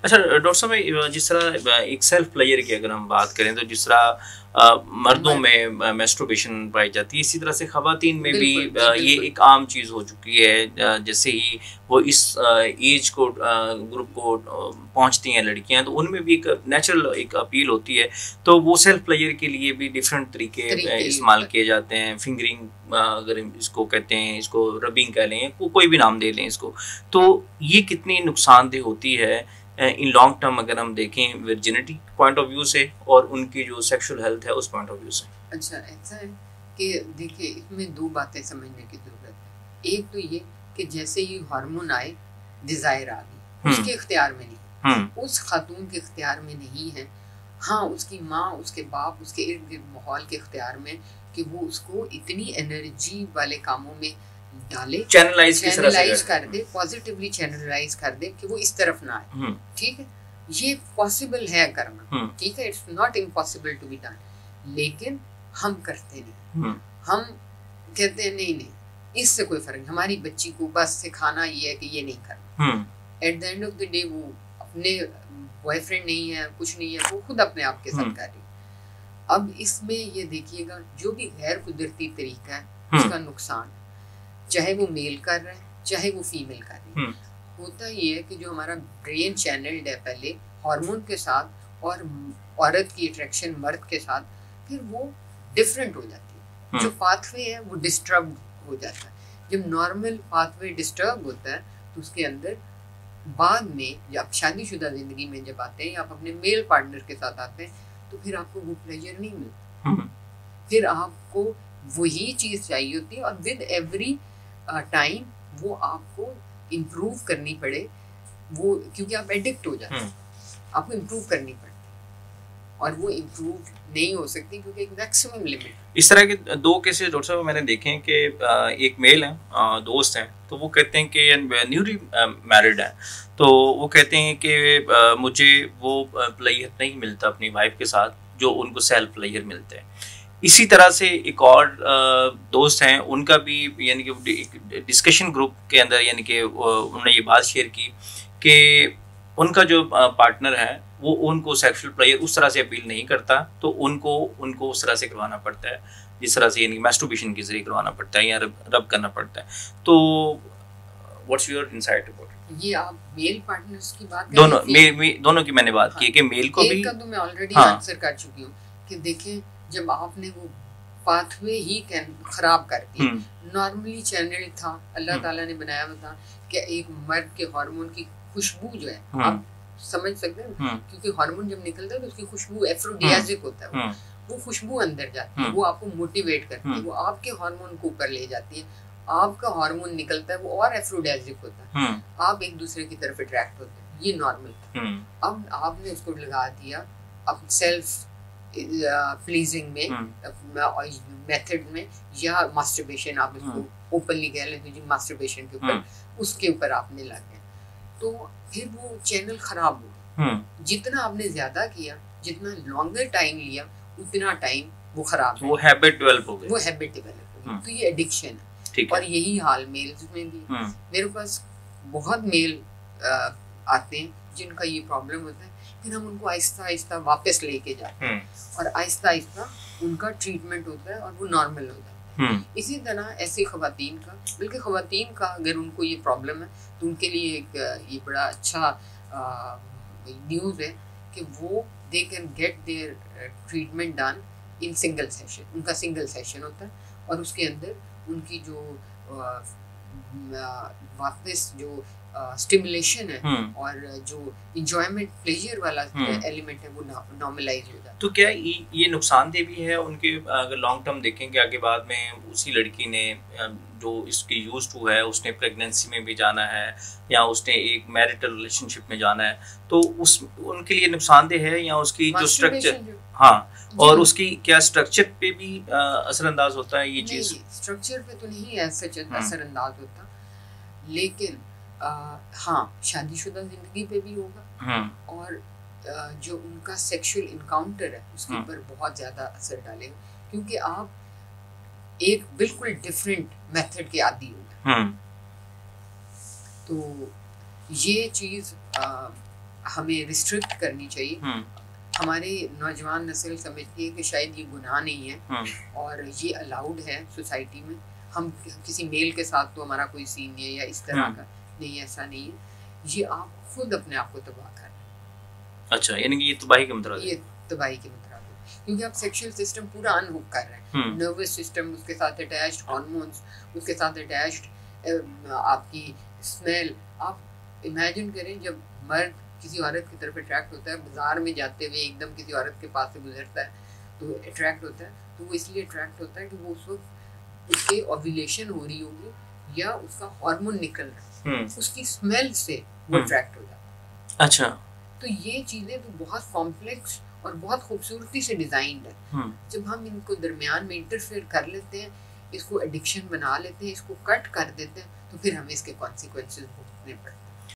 अच्छा डॉक्टर साहब, जिस तरह एक सेल्फ प्लेयर की अगर हम बात करें तो जिस तरह मर्दों में मैस्टरबेशन पाई जाती है, इसी तरह से ख़वातीन में भी ये एक आम चीज़ हो चुकी है। जैसे ही वो इस एज को ग्रुप को पहुंचती हैं लड़कियां, तो उनमें भी एक नेचुरल एक अपील होती है। तो वो सेल्फ प्लेयर के लिए भी डिफरेंट तरीके इस्तेमाल किए जाते हैं। फिंगरिंग अगर इसको कहते हैं, इसको रबिंग कह लें, कोई भी नाम दे लें इसको। तो ये कितनी नुकसानदेह होती है इन लॉन्ग टर्म अगर हम देखें वर्जिनिटी पॉइंट ऑफ व्यू से और उनकी जो सेक्सुअल हेल्थ है उस पॉइंट ऑफ व्यू से? अच्छा, ऐसा है कि देखिए इसमें दो बातें समझने की जरूरत है। एक तो ये कि जैसे ही हार्मोन आए, डिजायर आ गई, उसके इख्तियार में नहीं, उस खातून के इख्तियार में नहीं है। हाँ, उसकी माँ, उसके बाप, उसके इर्द गिर्द माहौल के इख्तियार में कि वो उसको इतनी एनर्जी वाले कामों में डाले, चैनलाइज कर दे, पॉजिटिवली चैनलाइज कर दे कि वो इस तरफ ना आए। ठीक है, ये पॉसिबल है करना, ठीक है, it's not impossible to be done, लेकिन हम करते नहीं। हम कहते हैं नहीं नहीं, इससे कोई फर्क नहीं, हमारी बच्ची को बस सिखाना ये है कि ये नहीं करना। At the end of the day वो अपने बॉयफ्रेंड नहीं है, कुछ नहीं है, वो खुद अपने आप के साथ कर रही। अब इसमें ये देखिएगा, जो भी गैर कुदरती तरीका है उसका नुकसान, चाहे वो मेल कर रहा है चाहे वो फीमेल कर रही है। होता ये है कि जो हमारा ब्रेन चैनल्ड है पहले हार्मोन के साथ, और औरत की अट्रैक्शन मर्द के साथ, फिर वो डिफरेंट हो जाती है। जो पाथवे है वो डिस्टर्ब हो जाता है। जब नॉर्मल पाथवे डिस्टर्ब होता है तो उसके अंदर बाद में, जब शादीशुदा जिंदगी में जब आते हैं, आप अपने मेल पार्टनर के साथ आते हैं, तो फिर आपको वो प्लेजर नहीं मिलता। फिर आपको वही चीज चाहिए होती है, और विद एवरी टाइम वो आपको इम्प्रूव करनी पड़े, वो क्योंकि आप एडिक्ट हो जाते हैं, आपको इम्प्रूव करनी पड़ती है, और वो इम्प्रूव नहीं हो सकती क्योंकि एक मैक्सिमम लिमिट। इस तरह के दो केसेस डॉक्टर साहब मैंने देखे हैं कि एक मेल है, दोस्त हैं, तो वो कहते हैं कि न्यूली मैरिड है, तो वो कहते हैं कि मुझे वो प्लेयर नहीं मिलता अपनी वाइफ के साथ जो उनको सेल्फ प्लेयर मिलते हैं। इसी तरह से एक और दोस्त हैं, उनका भी यानी कि डिस्कशन ग्रुप के अंदर यानी कि उन्होंने ये बात शेयर की कि उनका जो पार्टनर है वो उनको सेक्सुअल प्लेयर उस तरह से अपील नहीं करता, तो उनको उस तरह से करवाना पड़ता है जिस तरह से यानी मैस्टरबेशन के जरिए करवाना पड़ता है या रब करना पड़ता है। तो व्हाट्स योर इनसाइट अबाउट? ये आप मेल पार्टनर्स की बात दोनों की मैंने बात की कि मेल को भी तो मैं ऑलरेडी आंसर कर चुकी हूँ कि देखें, जब आपने वो पाथवे ही खराब कर दी, नॉर्मली चैनल था, अल्लाह ताला ने बनाया हुआ था कि एक मर्द के हार्मोन की खुशबू जो है, आप समझ सकते हैं, क्योंकि हार्मोन जब निकलता है तो उसकी खुशबू एफ्रोडियाजिक होता है, वो खुशबू अंदर जाती है, वो आपको मोटिवेट करती है, वो आपके हार्मोन को ऊपर ले जाती है, आपका हार्मोन निकलता है वो और एफ्रोडियाजिक होता है, आप एक दूसरे की तरफ अट्रैक्ट होते हैं, ये नॉर्मल था। अब आपने उसको लगा दिया अब सेल्फ प्लीजिंग में, मेथड में, या मास्टरबेशन आप इसको ओपनली कह लेते हैं, मास्टरबेशन के ऊपर, उसके ऊपर आपने लग गए, तो फिर वो चैनल खराब हो गया। जितना आपने ज्यादा किया, जितना लॉन्गर टाइम लिया, उतना टाइम वो खराब, वो हैबिट डेवलप हो गई, वो हैबिट डेवलप हो गई। तो ये एडिक्शन है, और यही हाल मेल्स में भी। मेरे पास बहुत मेल आते हैं जिनका ये प्रॉब्लम होता है, फिर हम उनको आहिस्ता आहिस्ता वापस लेके जाते हैं, और आहिस्ता आहिस्ता उनका ट्रीटमेंट होता है और वो नॉर्मल हो जाता है। इसी तरह ऐसी खवातीन का, बल्कि खवातीन का अगर उनको ये प्रॉब्लम है तो उनके लिए एक ये बड़ा अच्छा न्यूज़ है कि वो they can get their treatment done in single session. उनका सिंगल सेशन होता है, और उसके अंदर उनकी जो वापस जो स्टिमुलेशन है और जो इंजॉयमेंट प्लेजर वाला एलिमेंट है वो नॉर्मलाइज हो जाता है। तो क्या ये नुकसानदेह भी है उनके, अगर लॉन्ग टर्म देखेंगे आगे बाद में उसी लड़की ने जो इसकी यूज टू है, उसने प्रेगनेंसी में भी जाना है या उसने एक मैरिटल रिलेशनशिप में जाना है, तो उनके लिए नुकसानदेह है, या उसकी जो स्ट्रक्चर, और उसकी क्या स्ट्रक्चर पे भी असरअंदाज होता है ये चीज? स्ट्रक्चर पे तो नहीं ऐसा असरअंदाज होता, लेकिन हाँ शादीशुदा जिंदगी पे भी होगा, और जो उनका सेक्सुअल इनकाउंटर है उसके ऊपर बहुत ज्यादा असर डालेगा, क्योंकि आप एक बिल्कुल डिफरेंट मेथड के आदी हो। तो ये चीज हमें रिस्ट्रिक्ट करनी चाहिए। हमारी नौजवान नस्ल समझती है कि शायद ये गुनाह नहीं है और ये अलाउड है सोसाइटी में, हम किसी मेल के साथ तो हमारा कोई सीन नहीं है या इस तरह का नहीं, ऐसा नहीं है। ये आप खुद अपने आप को तबाह कर रहे हैं। अच्छा, यानी कि ये तबाही के मतलब, ये तबाही के मतलब, क्योंकि आप सेक्सुअल सिस्टम पूरा अनहुक कर रहे हैं, नर्वस सिस्टम उसके साथ अटैच्ड, हार्मोन्स उसके साथ अटैच्ड, आपकी स्मेल। आप इमेजिन करें जब मर्द किसी औरत की तरफ अट्रैक्ट होता है, बाजार में जाते हुए एकदम किसी औरत के पास से गुजरता है तो अट्रैक्ट होता है, तो वो इसलिए अट्रैक्ट होता है कि वो उस वक्त उसके ओव्यूलेशन हो रही होगी या उसका हार्मोन निकल रहा है, उसकी स्मेल से वो अट्रैक्ट हो जाता है। अच्छा, तो ये चीज़ें तो बहुत कॉम्प्लेक्स और बहुत खूबसूरती से डिजाइंड है। जब हम इनको दरमियान में इंटरफेयर कर लेते हैं, इसको एडिक्शन बना लेते हैं, इसको कट कर देते हैं, तो फिर हमें इसके कॉन्सिक्वेंसेस भुगतने पड़ते हैं।